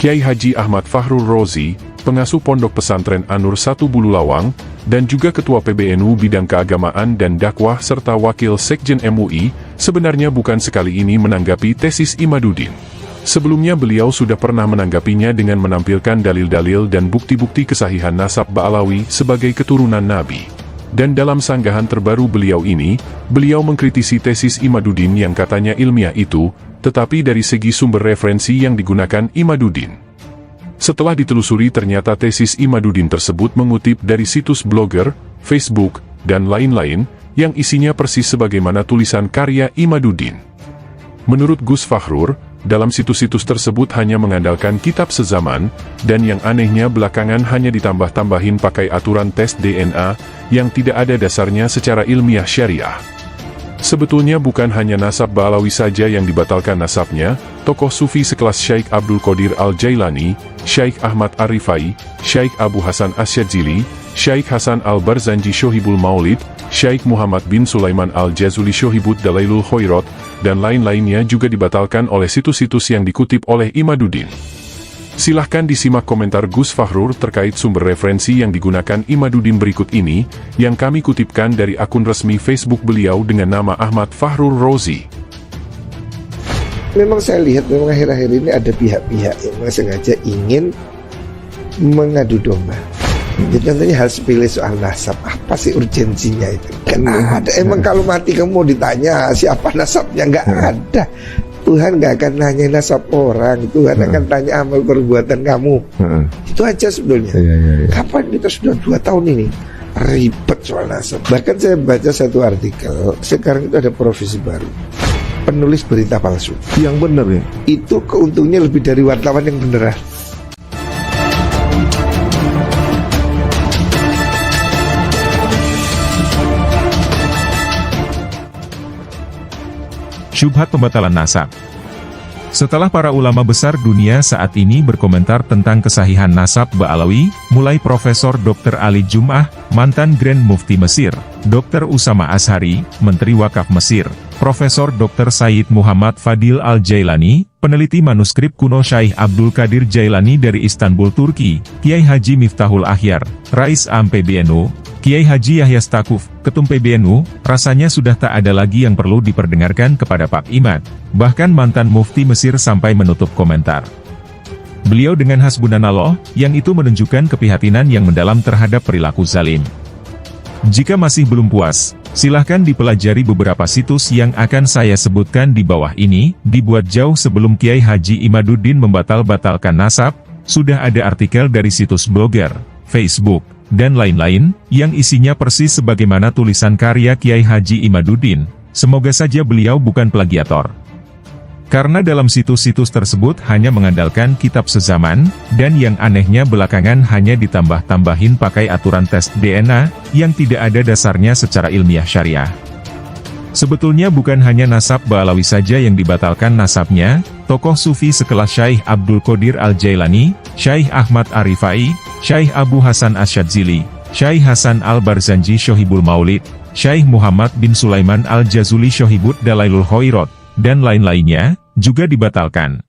Kiai Haji Ahmad Fahrul Rozi, pengasuh Pondok Pesantren An-Nur 1 Bululawang, dan juga Ketua PBNU Bidang Keagamaan dan Dakwah serta Wakil Sekjen MUI, sebenarnya bukan sekali ini menanggapi tesis Imaduddin. Sebelumnya beliau sudah pernah menanggapinya dengan menampilkan dalil-dalil dan bukti-bukti kesahihan nasab Ba'alawi sebagai keturunan Nabi. Dan dalam sanggahan terbaru beliau ini, beliau mengkritisi tesis Imaduddin yang katanya ilmiah itu, tetapi dari segi sumber referensi yang digunakan Imaduddin. Setelah ditelusuri ternyata tesis Imaduddin tersebut mengutip dari situs blogger, Facebook, dan lain-lain, yang isinya persis sebagaimana tulisan karya Imaduddin. Menurut Gus Fahrur, dalam situs-situs tersebut hanya mengandalkan kitab sezaman, dan yang anehnya belakangan hanya ditambah-tambahin pakai aturan tes DNA, yang tidak ada dasarnya secara ilmiah syariah. Sebetulnya bukan hanya nasab Ba'alawi saja yang dibatalkan nasabnya, tokoh sufi sekelas Syekh Abdul Qadir Al-Jailani, Syekh Ahmad Ar-Rifai, Syekh Abu Hasan Asyadzili, Syekh Hasan Al-Barzanji Syohibul Maulid, Syekh Muhammad bin Sulaiman Al-Jazuli Syohibud Dalailul Khairat, dan lain-lainnya juga dibatalkan oleh situs-situs yang dikutip oleh Imaduddin. Silahkan disimak komentar Gus Fahrur terkait sumber referensi yang digunakan Imaduddin berikut ini, yang kami kutipkan dari akun resmi Facebook beliau dengan nama Ahmad Fahrul Rozi. Memang saya lihat memang akhir-akhir ini ada pihak-pihak yang sengaja ingin mengadu domba. Jadi contohnya hal sepele soal nasab, apa sih urgensinya itu? Kan ada, emang kalau mati kamu mau ditanya siapa nasabnya? Nggak ada. Tuhan nggak akan nanya nasab orang, Tuhan akan tanya amal perbuatan kamu. Itu aja sebetulnya. Kapan kita sudah 2 tahun ini ribet soal nasab? Bahkan saya baca satu artikel, sekarang itu ada profesi baru, penulis berita palsu. Yang benar ya? Itu keuntungnya lebih dari wartawan yang beneran. Syubhat pembatalan nasab. Setelah para ulama besar dunia saat ini berkomentar tentang kesahihan nasab Ba'alawi, mulai Profesor Dr. Ali Jum'ah, mantan Grand Mufti Mesir, Dr. Usama Azhari, Menteri Wakaf Mesir, Profesor Dr. Said Muhammad Fadil Al-Jailani, peneliti manuskrip kuno Syekh Abdul Qadir Jailani dari Istanbul, Turki, Kiai Haji Miftahul Akhyar, Rais Am PBNU, Kiai Haji Yahya Stakuf, Ketum PBNU, rasanya sudah tak ada lagi yang perlu diperdengarkan kepada Pak Imad. Bahkan mantan Mufti Mesir sampai menutup komentar. Beliau dengan hasbunallah, yang itu menunjukkan keprihatinan yang mendalam terhadap perilaku zalim. Jika masih belum puas, silahkan dipelajari beberapa situs yang akan saya sebutkan di bawah ini, dibuat jauh sebelum Kiai Haji Imaduddin membatalkan nasab, sudah ada artikel dari situs blogger, Facebook, dan lain-lain, yang isinya persis sebagaimana tulisan karya Kiai Haji Imaduddin. Semoga saja beliau bukan plagiator. Karena dalam situs-situs tersebut hanya mengandalkan kitab sezaman, dan yang anehnya belakangan hanya ditambah-tambahin pakai aturan tes DNA, yang tidak ada dasarnya secara ilmiah syariah. Sebetulnya bukan hanya nasab Ba'alawi saja yang dibatalkan nasabnya, tokoh sufi sekelas Syekh Abdul Qadir Al-Jailani, Syekh Ahmad Ar-Rifai, Syekh Abu Hasan Asyadzili, Syekh Hasan Al-Barzanji Syohibul Maulid, Syekh Muhammad bin Sulaiman Al-Jazuli Syohibud Dalailul Khairat, dan lain-lainnya, juga dibatalkan.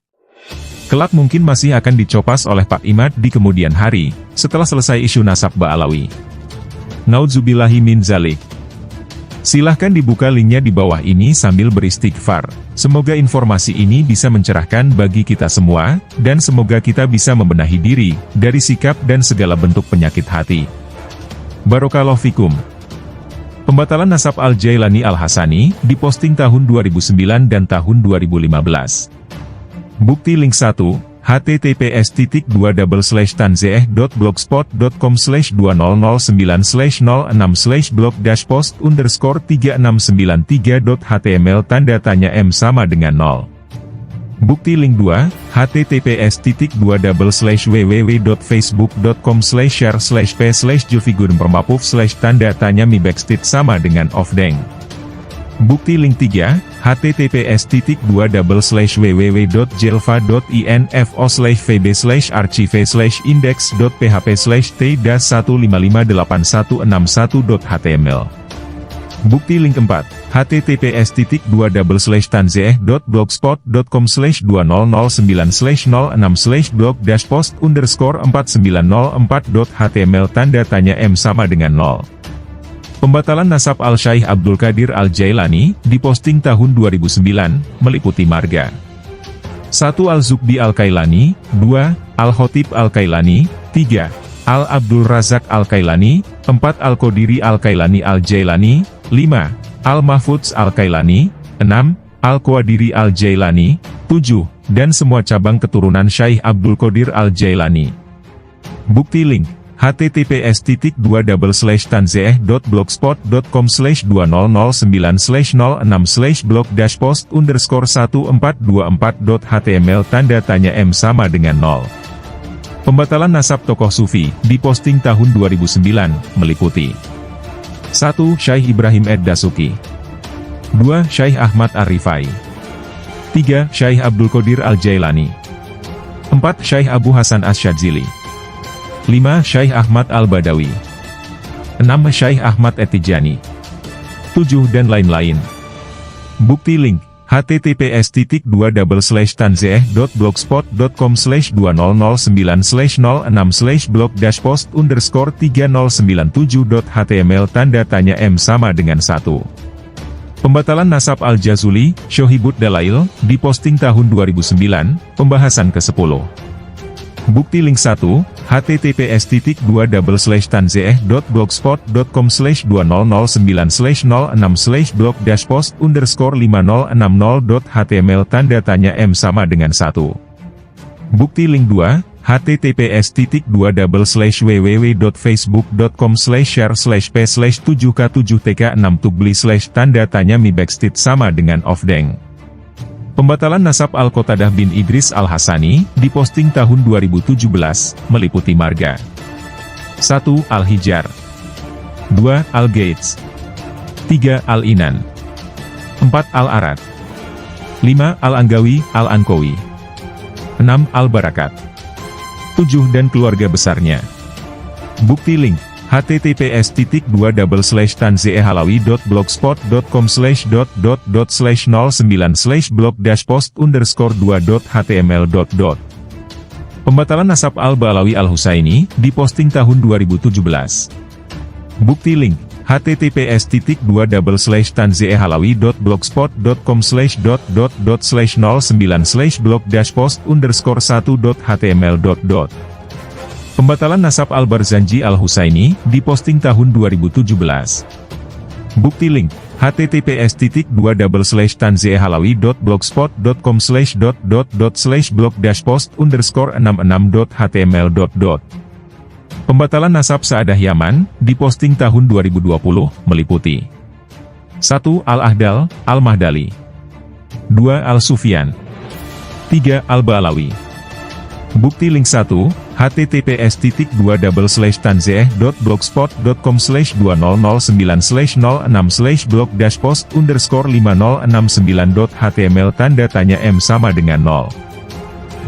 Kelak mungkin masih akan dicopas oleh Pak Imad di kemudian hari, setelah selesai isu nasab Ba'alawi. Naudzubillahi min zalik. Silahkan dibuka linknya di bawah ini sambil beristighfar. Semoga informasi ini bisa mencerahkan bagi kita semua, dan semoga kita bisa membenahi diri, dari sikap dan segala bentuk penyakit hati. Barakallahu fikum. Pembatalan nasab Al-Jailani Al-Hasani, diposting tahun 2009 dan tahun 2015. Bukti link 1, https://blogspot.com/2009/blog-post_3693.html tanda tanya M sama dengan 0. Bukti link 2, https://www.facebook.com/share/p/julfigurpermapuf/tanda tanya mi backstreet sama dengan offdeng. Bukti link 3, https://www.jelva.info/vb/archive/index.php/t-1558161.html. Bukti link 4, https://blogspot.com/2009/blog-post_4904.html tanda tanya M sama dengan 0. Pembatalan nasab Al-Syaikh Abdul Qadir Al-Jailani, diposting tahun 2009, meliputi marga 1. Al-Zubdi Al-Kailani, 2. Al-Khotib Al-Kailani, 3. Al-Abdul Razak Al-Kailani, 4. Al-Qadiri Al-Kailani Al-Jailani, 5. Al-Mahfudz Al-Kailani, 6. Al-Qadiri Al-Jailani, 7. Dan semua cabang keturunan Syekh Abdul Qadir Al-Jailani. Bukti link, https://blogspot.com/2009/blog-post_1424.html tanda tanya M sama dengan 0. Pembatalan nasab tokoh sufi, diposting tahun 2009, meliputi 1. Syekh Ibrahim Ad-Dasuki, 2. Syekh Ahmad Ar-Rifai, 3. Syekh Abdul Qadir Al-Jailani, 4. Syekh Abu Hasan Asy-Syadzili, 5. Syekh Ahmad Al-Badawi, 6. Syekh Ahmad At-Tijani, 7 dan lain-lain. Bukti link, https://tanzeeh.blogspot.com/2009/blog-post_3097.html tanda tanya M sama dengan 1. Pembatalan nasab Al-Jazuli, Syohibud Dalail, diposting tahun 2009, pembahasan ke-10. Bukti link 1, https://2009/blog-post.com/2009/blog-post_5060.html tanda tanya M sama dengan 1. Bukti link 2, https://www.facebook.com/share/p/7k7tk6tugli/ tanda tanya Mi backstreet sama dengan Ofdeng. Pembatalan nasab Al-Qatadah bin Idris Al-Hasani, diposting tahun 2017, meliputi marga 1. Al-Hijjar, 2. Al-Gates, 3. Al-Inan, 4. Al-Arad, 5. Al-Anggawi, Al-Ankowi, 6. Al-Barakat, 7 dan keluarga besarnya. Bukti link, https://halawi.blogspot.com/09/blog-post_2.html. Pembatalan nasab Al-Ba'alawi Al-Husaini, diposting tahun 2017. Bukti link, https://blogspot.com/09/blog-post_1.html. Pembatalan nasab Al-Barzanji Al-Husaini, diposting tahun 2017. Bukti link, https://tanzeeh-blogspot.com/blog-post_66.html. Pembatalan nasab Sa'adah Yaman, diposting tahun 2020, meliputi 1. Al-Ahdal, Al-Mahdali, 2. Al-Sufyan, 3. Al-Ba'alawi. Bukti link 1, https://blogspot.com/2009/blog-post_5069.html tanda tanya M sama dengan 0.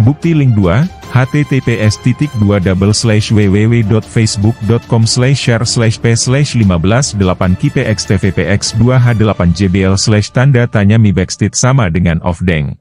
Bukti link 2, https://www.facebook.com/share/p/15-8kpxtvpx2h8jbl/ tanda tanya Mi backstreet sama dengan Ofdeng.